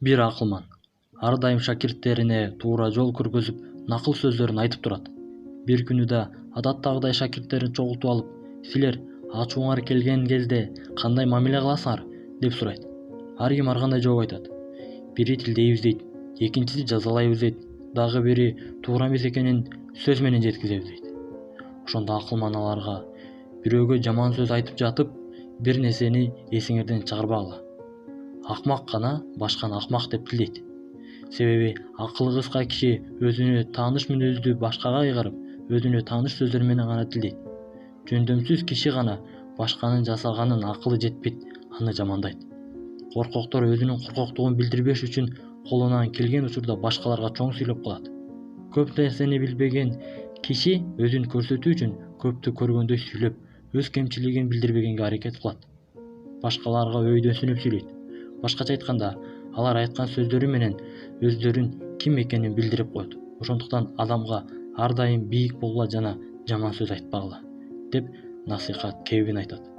Бир акылман ар дайым шакирттерине туура жол көргөзүп, накыл сөздөрүн айтып турат. Бир күнү да адаттагыдай шакирттерин чогултуп алып, "Силер ачууңар келген кезде кандай мамиле кыласыңар?" деп сурайт. Ар ким ар кандай жооп айтат. Бири тилдейбиз дейт, экинчиси жазалайбыз дейт, дагы бири туура эмес экенин сөз менен жеткизебиз дейт. Ошондо акылман аларга: "Бирөөгө жаман сөз айтып жатып, бир нерсени эсиңерден чыгарбагыла. Акмак гана башканы акмак деп тилдейт. Себеби акылы кыска киши өзүнө тааныш мүнөздү башкага кыйгарып, өзүнө тааныш сөздөр менен гана тилдейт. Жөндөмсүз киши гана башканын жасаганын акылы жетпейт, аны жамандайт. Коркоктор өзүнүн коркоктугун билдирбеш үчүн колунан келген учурда башкаларга чоң сүйлөп калат. Көп нерсени билбеген киши өзүн көрсөтүү үчүн көптү көргөндөй сүйлөп, өз кемчилигин билдирбегенге аракет кылат. Башкаларга өйдөн-сүнөп сүйлөйт. Башкача айтканда, алар айткан сөздөрү менен өздөрүн ким экенин билдирип коет. Ошондуктан адамга ар дайым бийик болгула жана жаман сөз айтпагыла", деп насыйхат кебин айтат.